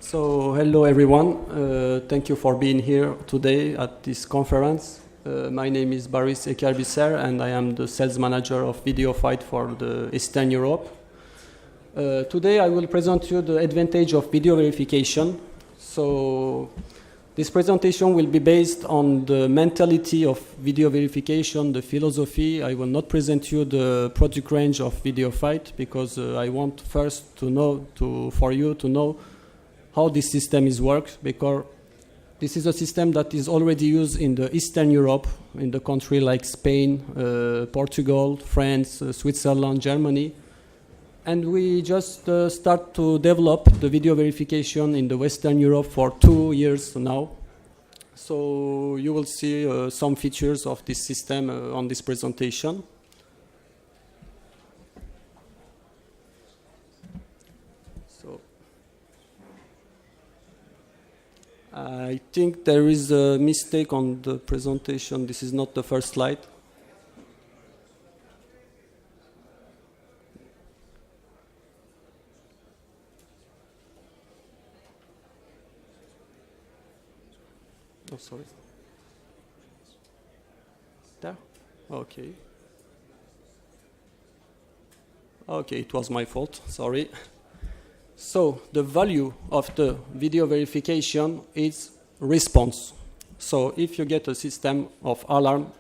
So, hello everyone. Thank you for being here today at this conference. My name is Baris Ekerbicer and I am the sales manager of Video Fight for the Eastern Europe. Today I will present you the advantage of video verification. So, this presentation will be based on the mentality of video verification, the philosophy. I will not present you the product range of Video Fight because I want first to know, for you to know how this system is works, because this is a system that is already used in the Eastern Europe, in the country like Spain, Portugal, France, Switzerland, Germany. And we just start to develop the video verification in the Western Europe for 2 years now. So you will see some features of this system on this presentation. So I think there is a mistake on the presentation. This is not the first slide. Oh, sorry. There? Okay. Okay, it was my fault. Sorry. So, the value of the video verification is response. So, if you get a system of alarm,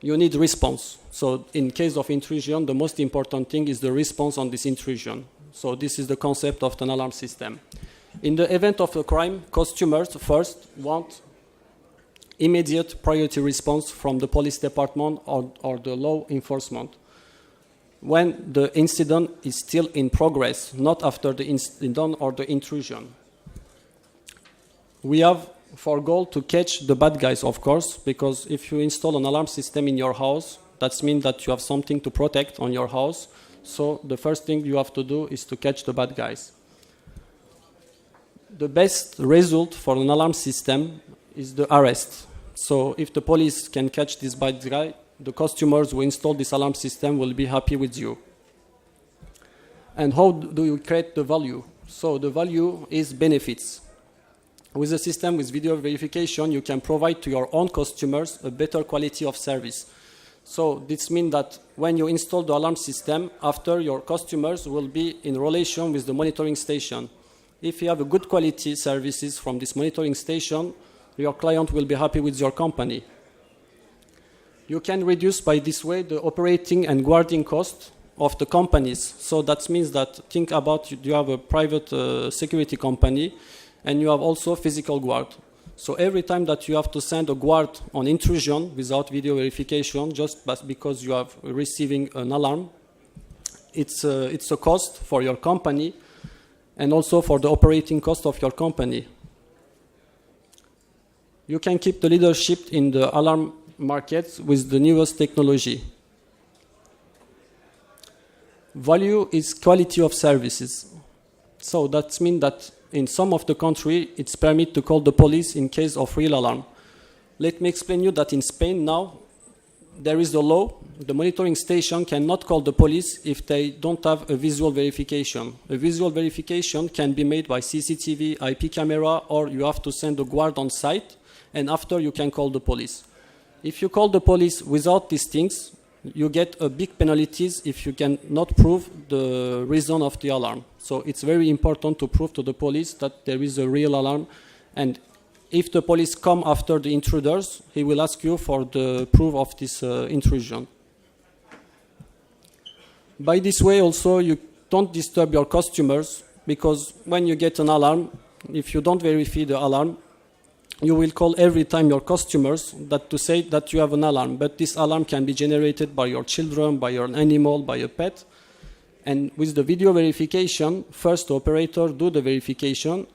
you need response. So, in case of intrusion, the most important thing is the response on this intrusion. So, this is the concept of an alarm system. In the event of a crime, customers first want immediate priority response from the police department or the law enforcement when the incident is still in progress, not after the incident or the intrusion. We have for goal to catch the bad guys, of course, because if you install an alarm system in your house, that means that you have something to protect on your house. So the first thing you have to do is to catch the bad guys. The best result for an alarm system is the arrest. So if the police can catch this bad guy, the customers who install this alarm system will be happy with you. And how do you create the value? So the value is benefits. With a system with video verification, you can provide to your own customers a better quality of service. So this means that when you install the alarm system, after your customers will be in relation with the monitoring station. If you have a good quality services from this monitoring station, your client will be happy with your company. You can reduce by this way the operating and guarding cost of the companies. So that means that think about you have a private security company and you have also physical guard. So every time that you have to send a guard on intrusion without video verification, just because you are receiving an alarm, it's a cost for your company and also for the operating cost of your company. You can keep the leadership in the alarm markets with the newest technology. Value is quality of services. So that means that in some of the country, it's permitted to call the police in case of real alarm. Let me explain you that in Spain now, there is a law. The monitoring station cannot call the police if they don't have a visual verification. A visual verification can be made by CCTV, IP camera, or you have to send a guard on site, and after you can call the police. If you call the police without these things, you get a big penalties if you cannot prove the reason of the alarm. So it's very important to prove to the police that there is a real alarm, and if the police come after the intruders, he will ask you for the proof of this intrusion. By this way also, you don't disturb your customers, because when you get an alarm, if you don't verify the alarm, you will call every time your customers to say that you have an alarm. But this alarm can be generated by your children, by your animal, by a pet. And with the video verification, first the operator do the verification.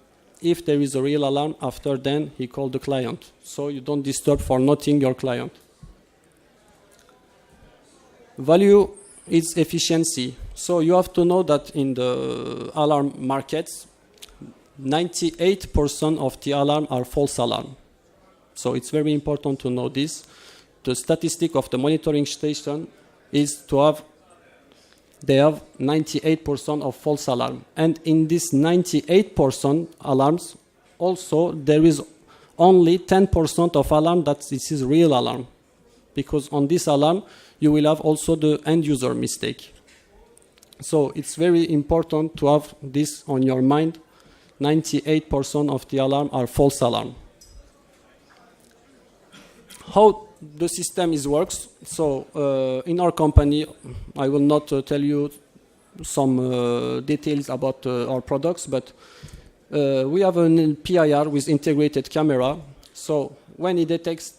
If there is a real alarm, after then he called the client. So you don't disturb for nothing your client. Value is efficiency. So you have to know that in the alarm markets, 98% of the alarm are false alarm. So it's very important to know this. The statistic of the monitoring station is to have they have 98% of false alarm. And in this 98% alarms, also there is only 10% of alarm that this is real alarm. Because on this alarm, you will have also the end user mistake. So it's very important to have this on your mind. 98% of the alarm are false alarm. How the system works? So in our company, I will not tell you some details about our products, but we have a PIR with integrated camera. So when it detects,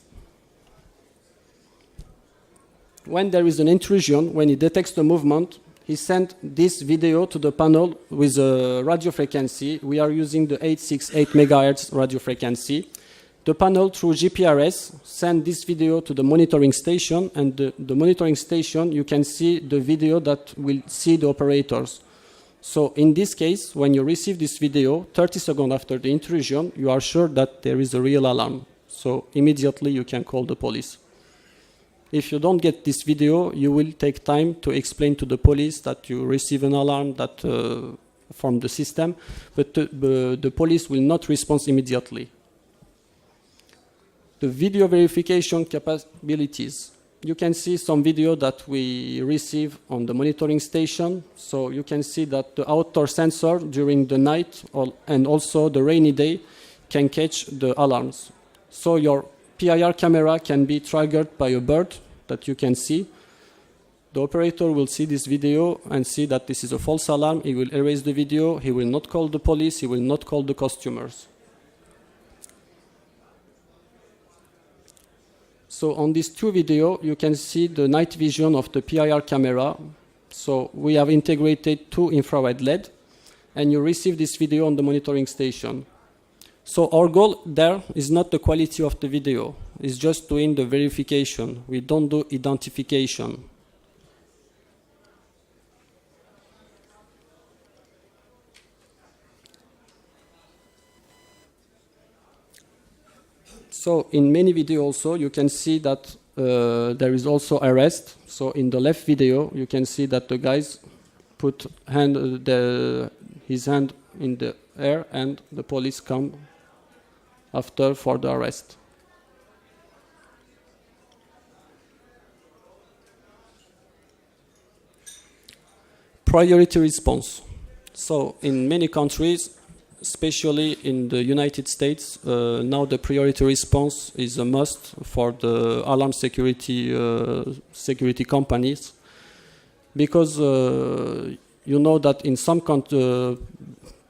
when there is an intrusion, when it detects the movement, he sent this video to the panel with a radio frequency. We are using the 868 megahertz radio frequency. The panel, through GPRS, send this video to the monitoring station, and the monitoring station, you can see the video that will see the operators. So in this case, when you receive this video, 30 seconds after the intrusion, you are sure that there is a real alarm. So immediately you can call the police. If you don't get this video, you will take time to explain to the police that you receive an alarm that, from the system, but the police will not respond immediately. The video verification capabilities. You can see some video that we receive on the monitoring station. So you can see that the outdoor sensor during the night and also the rainy day can catch the alarms. So your PIR camera can be triggered by a bird that you can see. The operator will see this video and see that this is a false alarm. He will erase the video. He will not call the police. He will not call the customers. So on these two videos, you can see the night vision of the PIR camera. So we have integrated two infrared LED, and you receive this video on the monitoring station. So our goal there is not the quality of the video. It's just doing the verification. We don't do identification. So in many videos also, you can see that there is also arrest. So in the left video, you can see that the guys put his hand in the air and the police come after for the arrest. Priority response. So in many countries, especially in the United States, now the priority response is a must for the alarm security companies, because you know that in some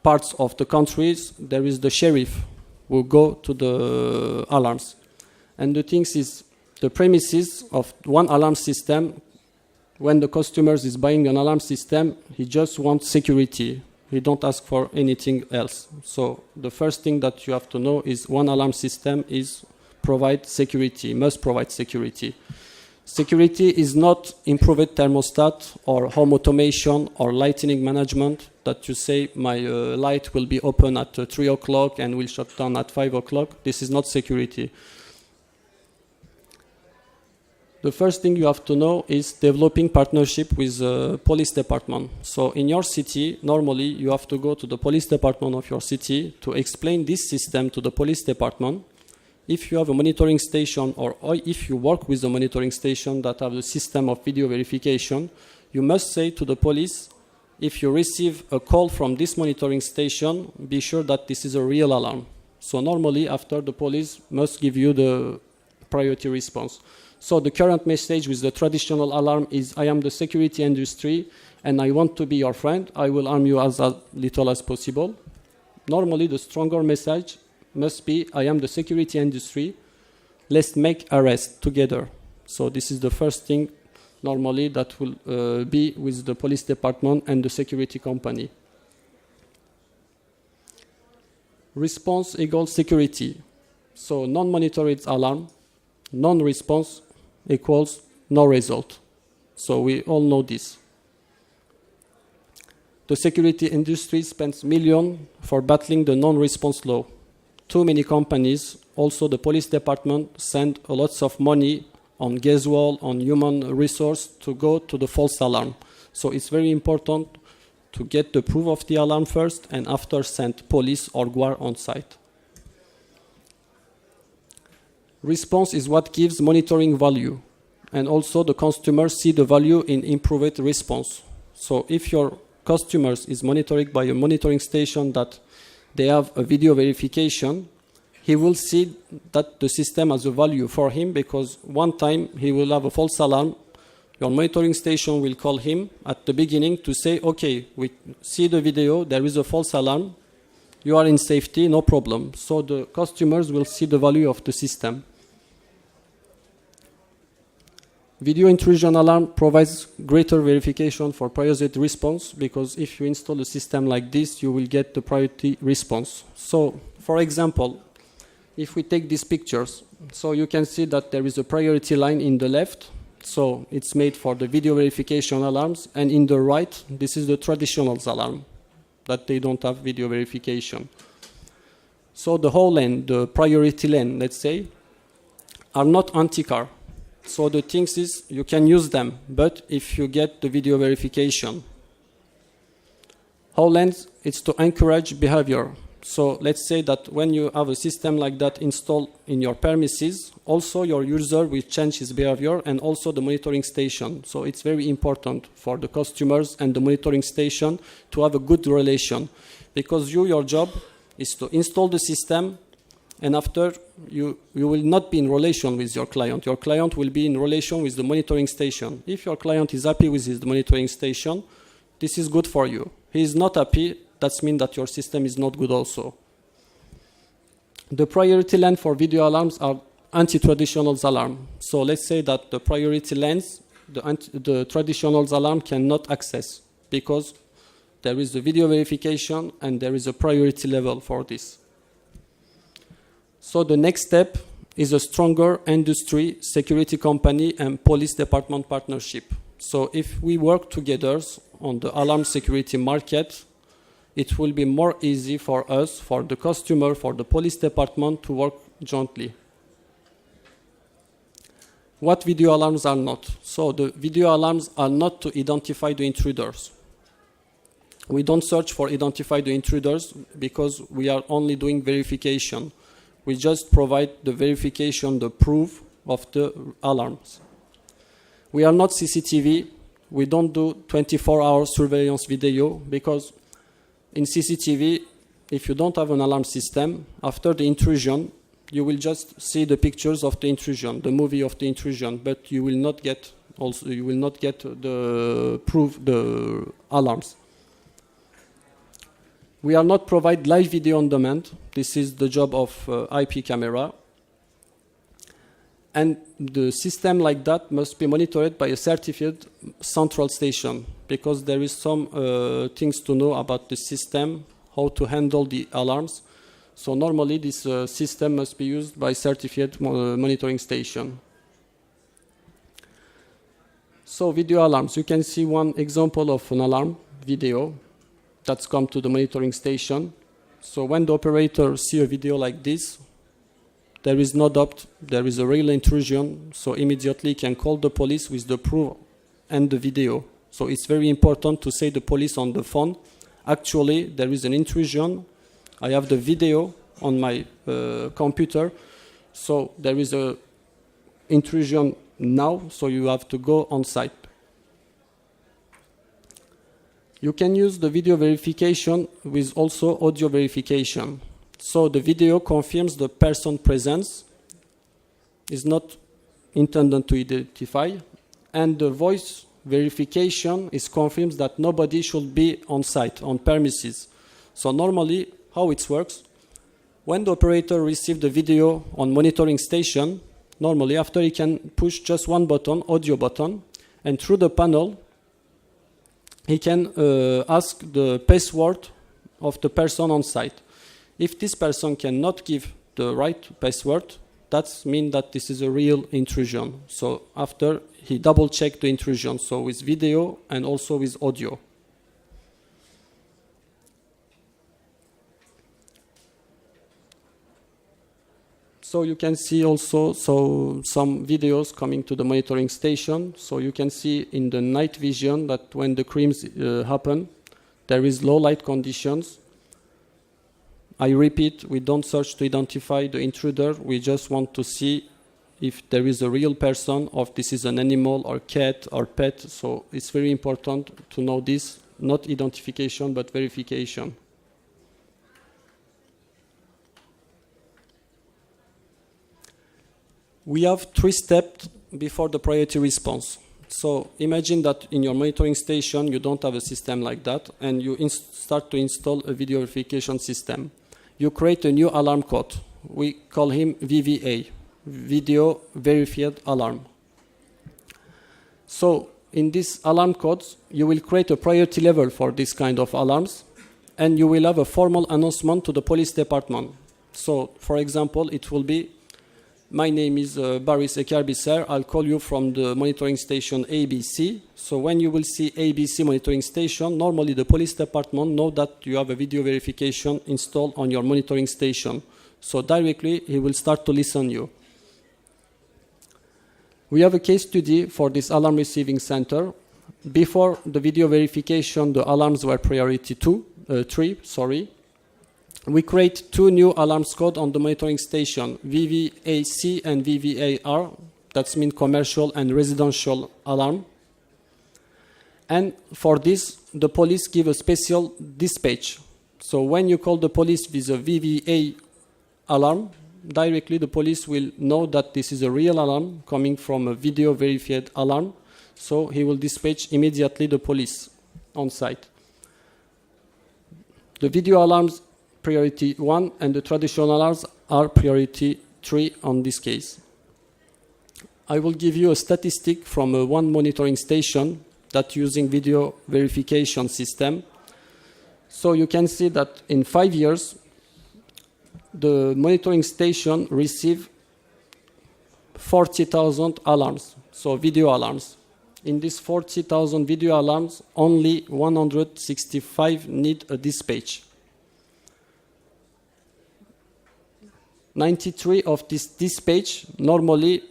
parts of the countries there is the sheriff who go to the alarms, and the thing is the premises of one alarm system. When the customer is buying an alarm system, he just wants security. He don't ask for anything else. So the first thing that you have to know is one alarm system provide security, must provide security. Security is not improved thermostat or home automation or lighting management that you say my light will be open at 3 o'clock and will shut down at 5 o'clock. This is not security. The first thing you have to know is developing partnership with the police department. So in your city, normally you have to go to the police department of your city to explain this system to the police department. If you have a monitoring station or if you work with a monitoring station that have the system of video verification, you must say to the police, if you receive a call from this monitoring station, be sure that this is a real alarm. So normally after, the police must give you the priority response. So the current message with the traditional alarm is, I am the security industry and I want to be your friend. I will arm you as little as possible. Normally the stronger message must be, I am the security industry. Let's make arrest together. So this is the first thing normally that will be with the police department and the security company. Response equals security. So non-monitored alarm, non-response equals no result. So we all know this. The security industry spends millions for battling the non-response law. Too many companies, also the police department, send lots of money on gas wall, on human resource to go to the false alarm. So it's very important to get the proof of the alarm first and after send police or guard on site. Response is what gives monitoring value, and also the customers see the value in improved response. So if your customers is monitored by a monitoring station that they have a video verification, he will see that the system has a value for him, because one time he will have a false alarm. Your monitoring station will call him at the beginning to say, okay, we see the video, there is a false alarm, you are in safety, no problem. So the customers will see the value of the system. Video intrusion alarm provides greater verification for priority response, because if you install a system like this, you will get the priority response. So, for example, if we take these pictures, so you can see that there is a priority line in the left, so it's made for the video verification alarms, and in the right, this is the traditional alarm, that they don't have video verification. So the whole lane, the priority lane, let's say, are not anti-car. So the thing is, you can use them, but if you get the video verification. Whole lens, it's to encourage behavior. So let's say that when you have a system like that installed in your premises, also your user will change his behavior, and also the monitoring station. So it's very important for the customers and the monitoring station to have a good relation, because your job is to install the system, and after you will not be in relation with your client. Your client will be in relation with the monitoring station. If your client is happy with his monitoring station, this is good for you. He is not happy, that means that your system is not good also. The priority lane for video alarms are anti-traditional alarm. So let's say that the priority lanes, the traditional alarm cannot access, because there is a video verification and there is a priority level for this. So the next step is a stronger industry, security company, and police department partnership. So if we work together on the alarm security market, it will be more easy for us, for the customer, for the police department to work jointly. What video alarms are not? So the video alarms are not to identify the intruders. We don't search for identify the intruders, because we are only doing verification. We just provide the verification, the proof of the alarms. We are not CCTV. We don't do 24-hour surveillance video, because in CCTV, if you don't have an alarm system, after the intrusion, you will just see the pictures of the intrusion, the movie of the intrusion, but you will not get the proof, the alarms. We are not provide live video on demand. This is the job of IP camera. And the system like that must be monitored by a certified central station, because there is some things to know about the system, how to handle the alarms. So normally this system must be used by certified monitoring station. So video alarms. You can see one example of an alarm video that's come to the monitoring station. So when the operator see a video like this, there is no doubt there is a real intrusion, so immediately can call the police with the proof and the video. So it's very important to say the police on the phone, actually there is an intrusion, I have the video on my computer, so there is a intrusion now, so you have to go on site. You can use the video verification with also audio verification. So the video confirms the person presence, is not intended to identify, and the voice verification is confirms that nobody should be on site, on premises. So normally, how it works, when the operator receives the video on monitoring station, normally after he can push just one button, audio button, and through the panel, he can ask the password of the person on site. If this person cannot give the right password, that means that this is a real intrusion. So after, he double check the intrusion, so with video and also with audio. So you can see also some videos coming to the monitoring station. So you can see in the night vision that when the crimes happen, there is low light conditions. I repeat, we don't search to identify the intruder. We just want to see if there is a real person, or if this is an animal or cat or pet. So it's very important to know this, not identification, but verification. We have 3 steps before the priority response. So imagine that in your monitoring station, you don't have a system like that, and you start to install a video verification system. You create a new alarm code. We call him VVA, Video Verified Alarm. So in this alarm codes, you will create a priority level for this kind of alarms, and you will have a formal announcement to the police department. So, for example, it will be, my name is Baris Ekerbicer. I'll call you from the monitoring station ABC. So when you will see ABC monitoring station, normally the police department know that you have a video verification installed on your monitoring station. So directly, he will start to listen to you. We have a case study for this alarm receiving center. Before the video verification, the alarms were priority 3. We create 2 new alarms code on the monitoring station, VVAC and VVAR. That means commercial and residential alarm. And for this, the police give a special dispatch. So when you call the police with a VVA alarm, directly the police will know that this is a real alarm coming from a video verified alarm. So he will dispatch immediately the police on site. The video alarms priority 1 and the traditional alarms are priority 3 on this case. I will give you a statistic from one monitoring station that using video verification system. So you can see that in 5 years, the monitoring station received 40,000 alarms, so video alarms. In these 40,000 video alarms, only 165 need a dispatch. 93 of this dispatch, normally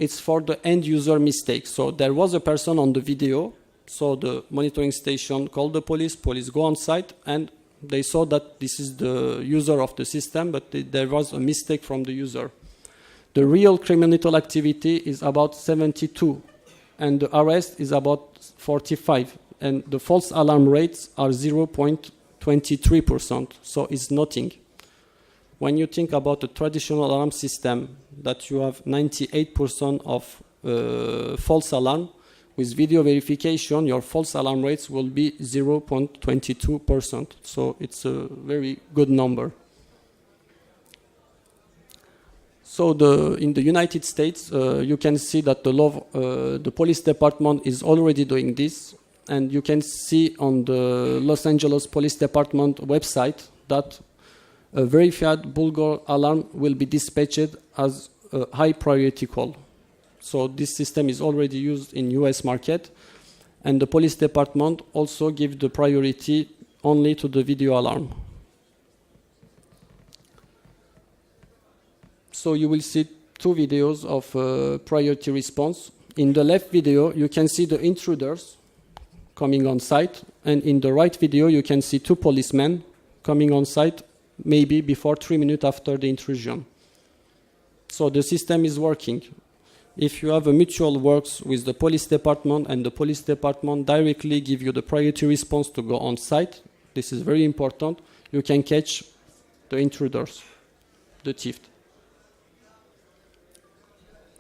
it's for the end user mistake. So there was a person on the video, so the monitoring station called the police go on site, and they saw that this is the user of the system, but there was a mistake from the user. The real criminal activity is about 72, and the arrest is about 45, and the false alarm rates are 0.23%, so it's nothing. When you think about a traditional alarm system, that you have 98% of false alarm, with video verification, your false alarm rates will be 0.22%. So it's a very good number. So in the United States, you can see that the police department is already doing this. And you can see on the Los Angeles Police Department website that a verified Bulgar alarm will be dispatched as a high priority call. So this system is already used in US market, and the police department also gives the priority only to the video alarm. So you will see 2 videos of priority response. In the left video, you can see the intruders coming on site, and in the right video, you can see 2 policemen coming on site maybe before 3 minutes after the intrusion. So the system is working. If you have a mutual works with the police department and the police department directly give you the priority response to go on site, this is very important, you can catch the intruders, the thief.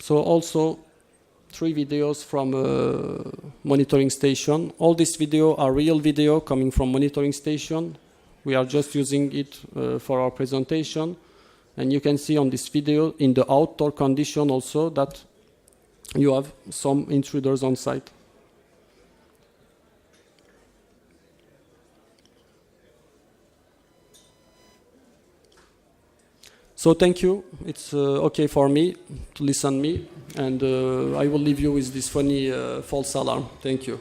So also 3 videos from a monitoring station. All these videos are real video coming from monitoring station. We are just using it for our presentation. And you can see on this video in the outdoor condition also that you have some intruders on site. So thank you. It's okay for me to listen me, and I will leave you with this funny false alarm. Thank you.